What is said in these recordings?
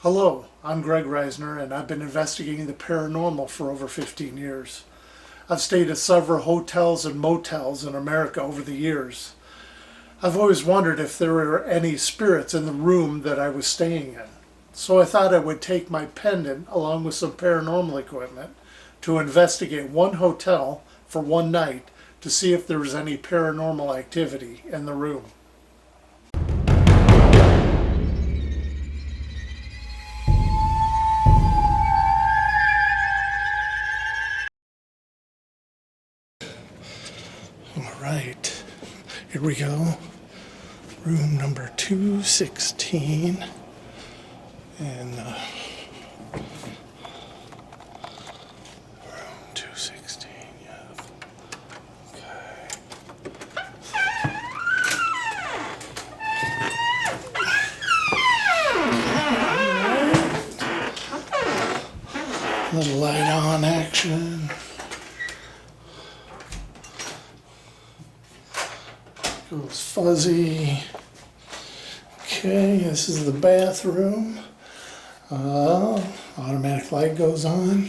Hello, I'm Greg Reisner, and I've been investigating the paranormal for over 15 years. I've stayed at several hotels and motels in America over the years. I've always wondered if there were any spirits in the room that I was staying in. So I thought I would take my pendant along with some paranormal equipment to investigate one hotel for one night to see if there was any paranormal activity in the room. All right, here we go. Room number 216. And room 216, yeah. Okay. Little light on action. Goes fuzzy. Okay, this is the bathroom. Automatic light goes on.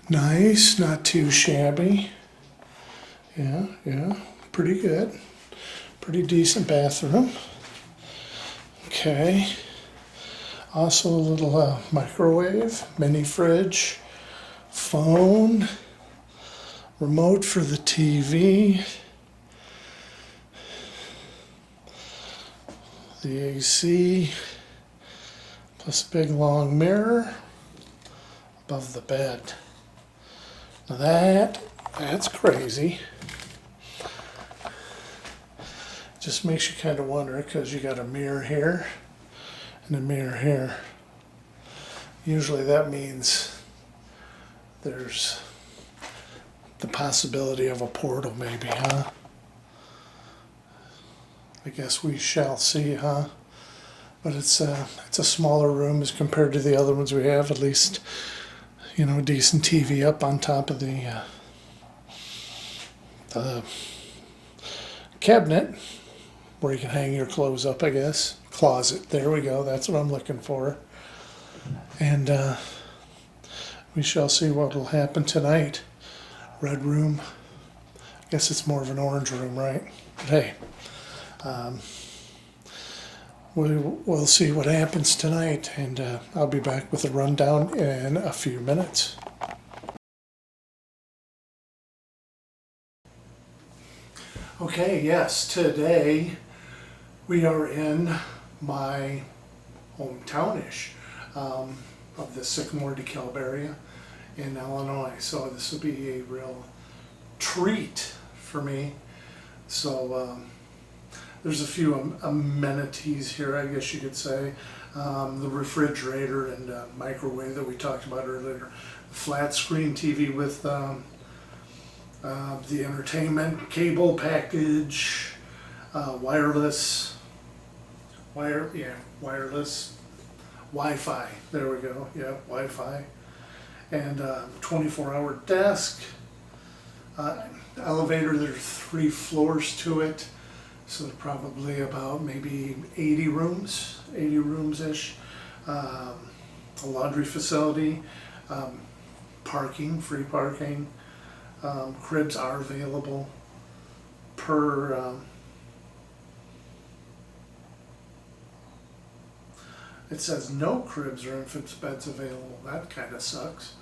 Nice, not too shabby. Yeah, pretty good. Pretty decent bathroom. Okay. Also a little microwave, mini fridge, phone, remote for the TV. The AC, plus a big long mirror above the bed. Now that's crazy. Just makes you kind of wonder because you got a mirror here and a mirror here. Usually that means there's the possibility of a portal maybe, huh? I guess we shall see, huh? But it's a smaller room as compared to the other ones we have. At least, you know, decent TV up on top of the cabinet where you can hang your clothes up, I guess. Closet. There we go. That's what I'm looking for. And we shall see what will happen tonight. Red room. I guess it's more of an orange room, right? But hey. We'll see what happens tonight, and I'll be back with a rundown in a few minutes. Okay, yes, today we are in my hometown-ish of the Sycamore DeKalb area in Illinois, so this will be a real treat for me. So there's a few amenities here, I guess you could say. The refrigerator and microwave that we talked about earlier. Flat screen TV with the entertainment cable package, wireless Wi-Fi. There we go. Yeah, Wi-Fi, and 24-hour desk. Elevator. There's 3 floors to it. So probably about maybe 80 rooms-ish. A laundry facility, parking, free parking. Cribs are available per, it says no cribs or infants beds available. That kind of sucks.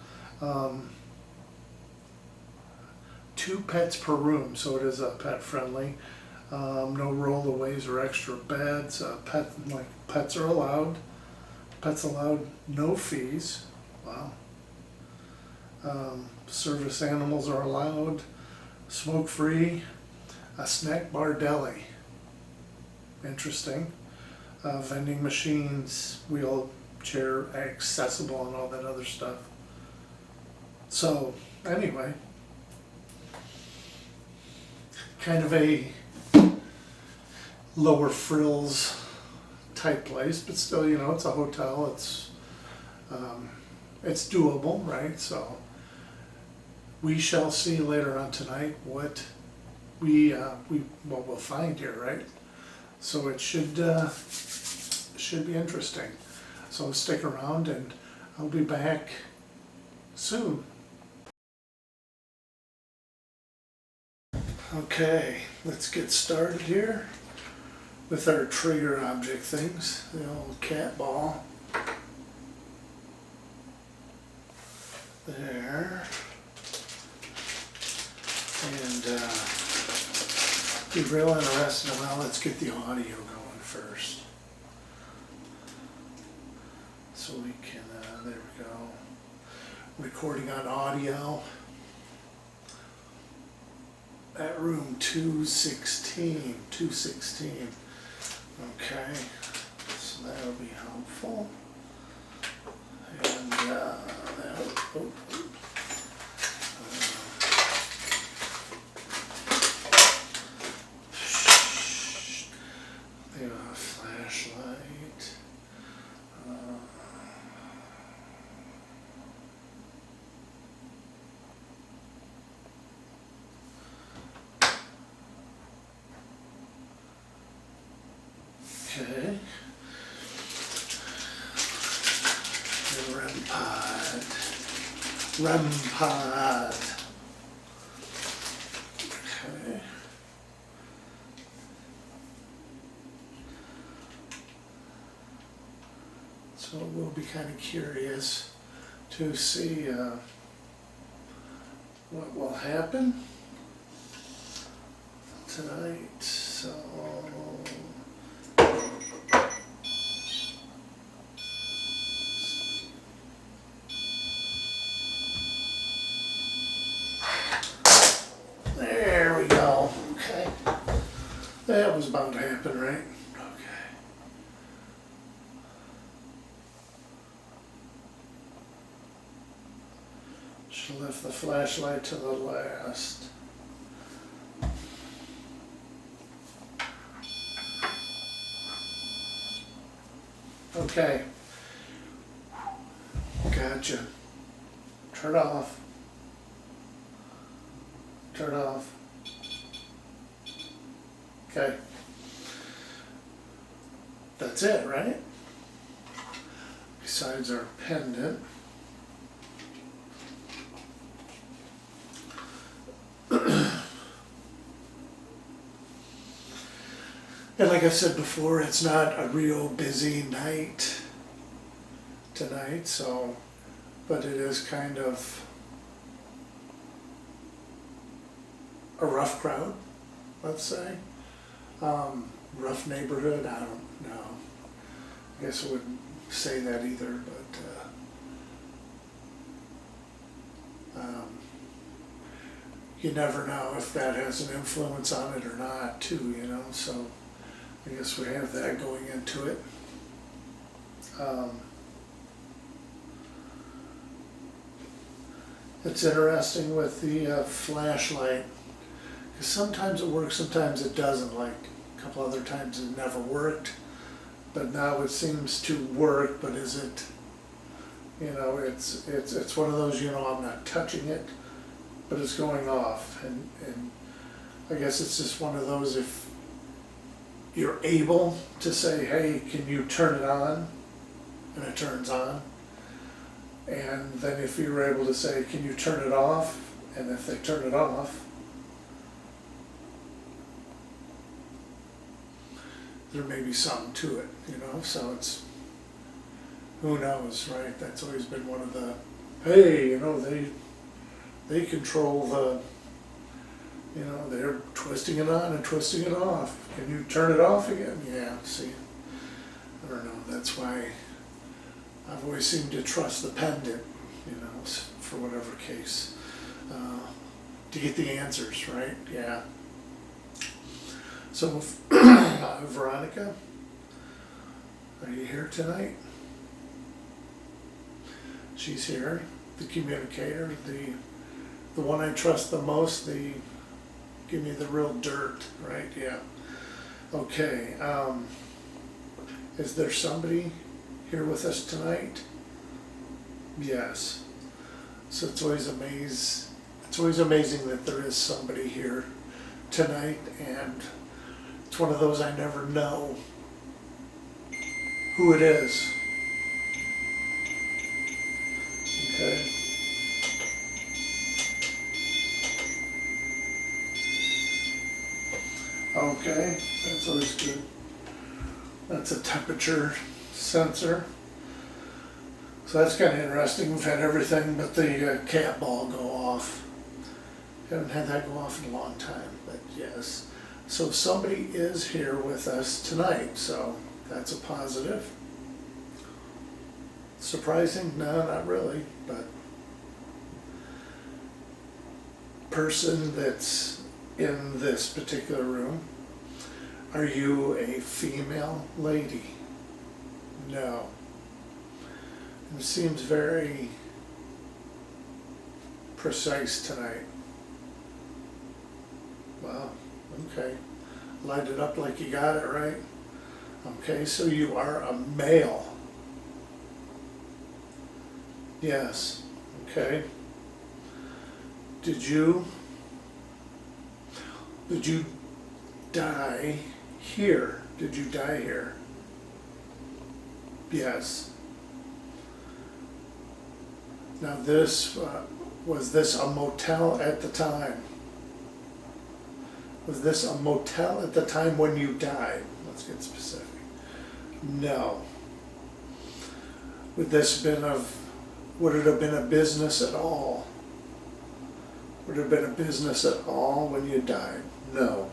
2 pets per room, so it is pet friendly. No rollaways or extra beds. Pets are allowed. Pets allowed, no fees. Wow. Service animals are allowed. Smoke free. A snack bar deli. Interesting. Vending machines, wheelchair accessible, and all that other stuff. So anyway, kind of a lower frills type place, but still, you know, it's a hotel. It's doable, right? So we shall see later on tonight what we'll find here, right? So it should be interesting. So stick around and I'll be back soon. Okay, let's get started here with our trigger object things. The old cat ball. There. And be real interested. Well, let's get the audio going first. So we can, there we go. Recording on audio. At room 216. Okay, so that'll be helpful. And flashlight. Okay. REM pod. Okay. So we'll be kind of curious to see what will happen tonight. So there we go. Okay. That was about to happen, right? Okay. Should left the flashlight to the last. Okay. Gotcha. Turn it off. Turn it off. Okay. That's it, right? Besides our pendant. And like I said before, it's not a real busy night tonight, so, but it is kind of a rough crowd, let's say. Rough neighborhood, I don't know. I guess I wouldn't say that either, but you never know if that has an influence on it or not, too, you know, so I guess we have that going into it. It's interesting with the flashlight, because sometimes it works, sometimes it doesn't. Like a couple other times it never worked, but now it seems to work. But is it, you know, it's one of those, you know, I'm not touching it, but it's going off, and I guess it's just one of those, if you're able to say, hey, can you turn it on? And it turns on. And then if you're able to say, can you turn it off? And if they turn it off, there may be something to it, you know? So it's, who knows, right? That's always been one of the, hey, you know, they control the, you know, they're twisting it on and twisting it off. Can you turn it off again? Yeah, see, I don't know, that's why I've always seemed to trust the pendant, you know, for whatever case, to get the answers, right? Yeah. So, Veronica, are you here tonight? She's here, the communicator, the one I trust the most, the give me the real dirt, right? Yeah. Okay. Is there somebody here with us tonight? Yes. So it's always amazing that there is somebody here tonight, and it's one of those I never know who it is. Okay. Okay, that's always good. That's a temperature sensor. So that's kind of interesting. We've had everything but the cat ball go off. Haven't had that go off in a long time, but yes. So somebody is here with us tonight, so that's a positive. Surprising? No, not really, but person that's in this particular room, are you a female lady? No. It seems very precise tonight. Wow, okay. Light it up like you got it right. Okay, so you are a male. Yes, okay. Did you die here? Did you die here? Yes. Now this, was this a motel at the time? Was this a motel at the time when you died? Let's get specific. No. Would it have been a business at all? Would it have been a business at all when you died? No.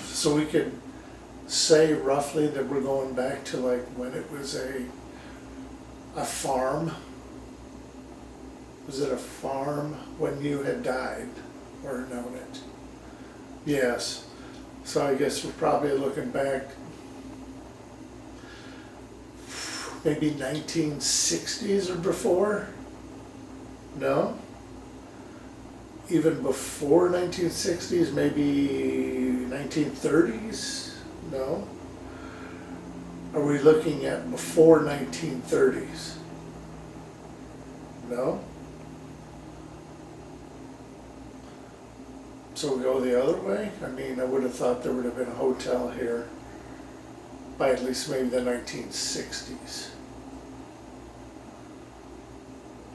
So we could say roughly that we're going back to like when it was a farm. Was it a farm when you had died or known it? Yes. So I guess we're probably looking back maybe 1960s or before? No? Even before 1960s, maybe 1930s? No? Are we looking at before 1930s? No? So we go the other way? I mean, I would have thought there would have been a hotel here by at least maybe the 1960s.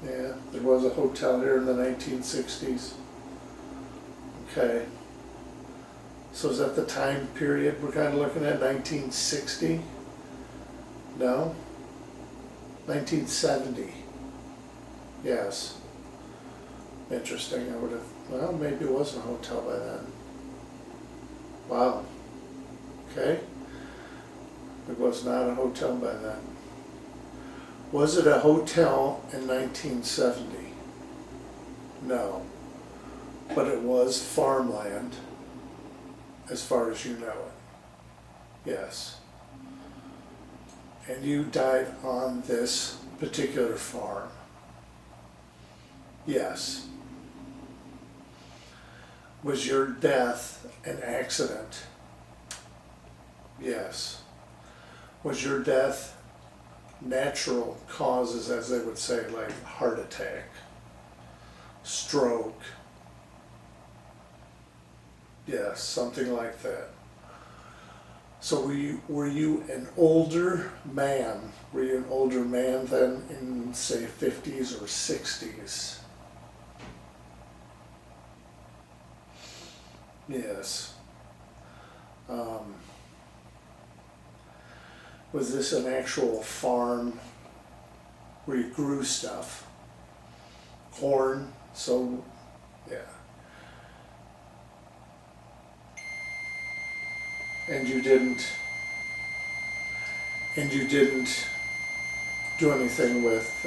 Yeah, there was a hotel here in the 1960s. Okay. So is that the time period we're kind of looking at, 1960? No? 1970? Yes. Interesting. I would have, well, maybe it was a hotel by then. Wow. Okay. It was not a hotel by then. Was it a hotel in 1970? No. But it was farmland, as far as you know it. Yes. And you died on this particular farm. Yes. Was your death an accident? Yes. Was your death natural causes, as they would say, like heart attack, stroke? Yes, something like that. So were you an older man? Were you an older man then in, say, 50s or 60s? Yes. Was this an actual farm where you grew stuff? Corn? So, yeah. And you didn't do anything with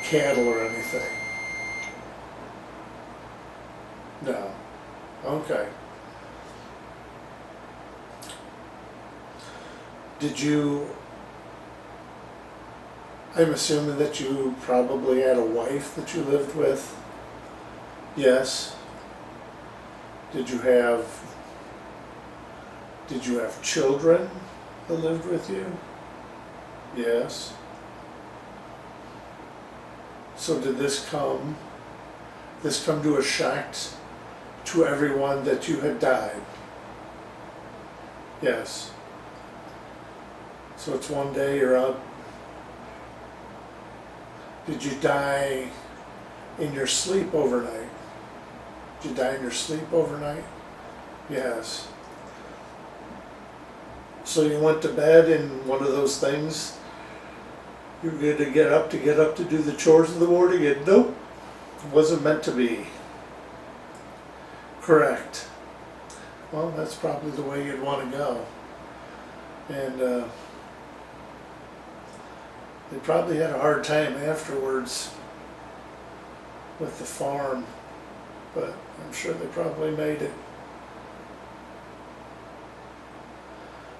cattle or anything? No. Okay. I'm assuming that you probably had a wife that you lived with? Yes. Did you have children that lived with you? Yes. So did this come to a shock to everyone that you had died? Yes. So it's one day you're out Did you die in your sleep overnight? Did you die in your sleep overnight? Yes. So you went to bed in one of those things? You're good to get up to do the chores in the morning, and nope, it wasn't meant to be. Correct. Well, that's probably the way you'd want to go. And they probably had a hard time afterwards with the farm, but I'm sure they probably made it.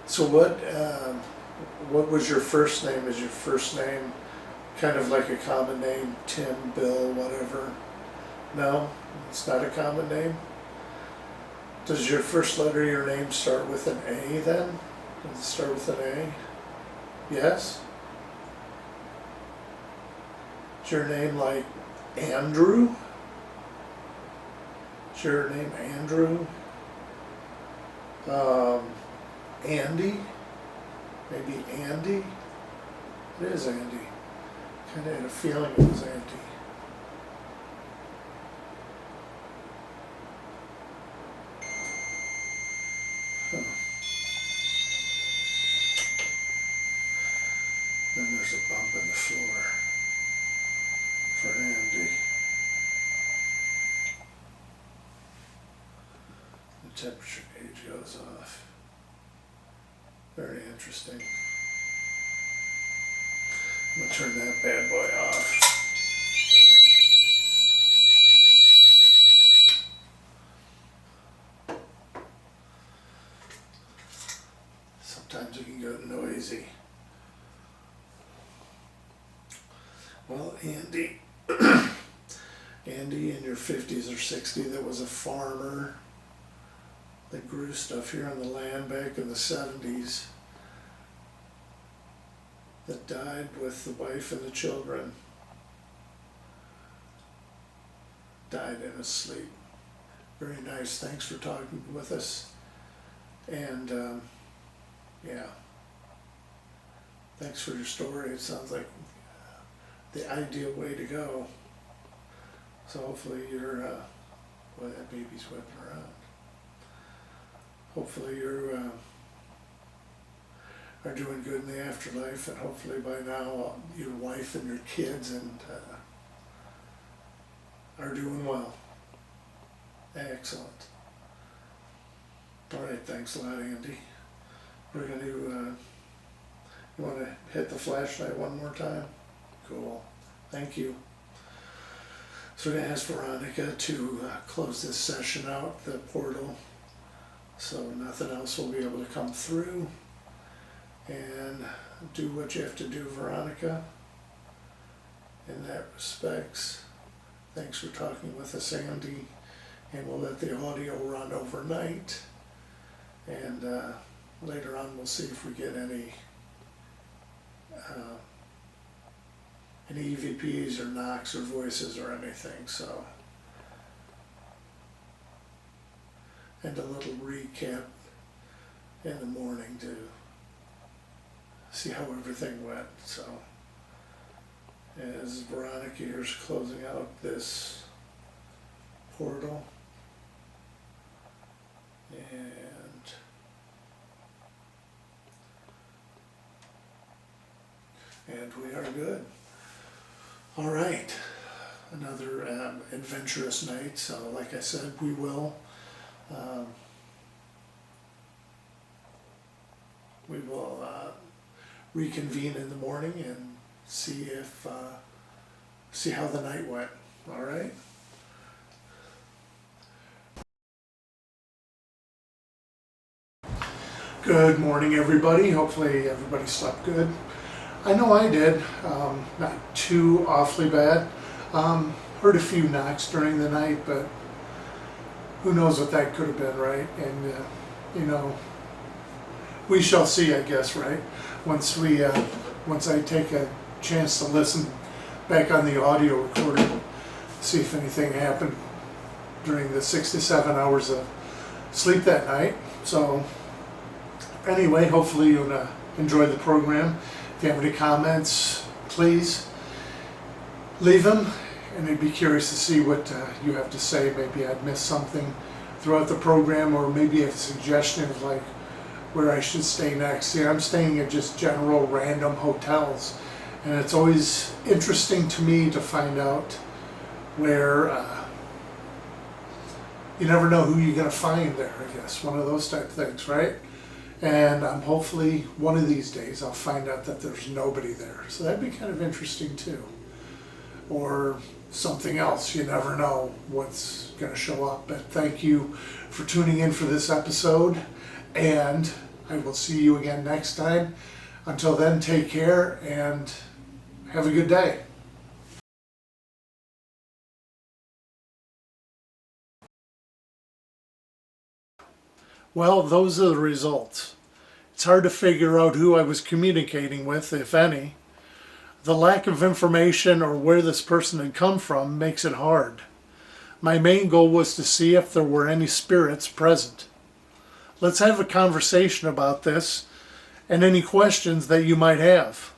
So what was your first name? Is your first name kind of like a common name? Tim, Bill, whatever? No, it's not a common name. Does your first letter of your name start with an A then? Does it start with an A? Yes? Is your name like Andrew? Is your name Andrew? Andy? Maybe Andy? It is Andy. Kind of had a feeling it was Andy. Then there's a bump in the floor for Andy. The temperature gauge goes off. Very interesting. I'm going to turn that bad boy off. Sometimes it can go noisy. Well, Andy, Andy in your 50s or 60s, that was a farmer that grew stuff here on the land back in the 70s, that died with the wife and the children. Died in his sleep. Very nice. Thanks for talking with us. And yeah, thanks for your story. It sounds like the ideal way to go. So hopefully you're, boy, that baby's whipping around. Hopefully you are doing good in the afterlife, and hopefully by now your wife and your kids are doing well. Excellent. All right, thanks a lot, Andy. We're going to, you want to hit the flashlight one more time? Cool. Thank you. So we're going to ask Veronica to close this session out, the portal, so nothing else will be able to come through. And do what you have to do, Veronica, in that respects. Thanks for talking with us, Andy. And we'll let the audio run overnight. And later on we'll see if we get any EVPs or knocks or voices or anything. So, and a little recap in the morning to see how everything went. So as Veronica here's closing out this portal, and we are good. All right, another adventurous night. So like I said, we will reconvene in the morning and see if see how the night went. All right. Good morning, everybody. Hopefully everybody slept good. I know I did. Not too awfully bad. Heard a few knocks during the night, but who knows what that could have been, right? And you know, we shall see, I guess, right? Once I take a chance to listen back on the audio recording, see if anything happened during the 6 to 7 hours of sleep that night. So anyway, hopefully you'll enjoy the program. If you have any comments, please leave them, and I'd be curious to see what you have to say. Maybe I'd missed something throughout the program, or maybe a suggestion of like where I should stay next. See, I'm staying at just general random hotels, and it's always interesting to me to find out where you never know who you're going to find there, I guess. One of those type of things, right? And hopefully one of these days I'll find out that there's nobody there. So that'd be kind of interesting too. Or something else. You never know what's going to show up. But thank you for tuning in for this episode, and I will see you again next time. Until then, take care and have a good day. Well, those are the results. It's hard to figure out who I was communicating with, if any. The lack of information or where this person had come from makes it hard. My main goal was to see if there were any spirits present. Let's have a conversation about this and any questions that you might have.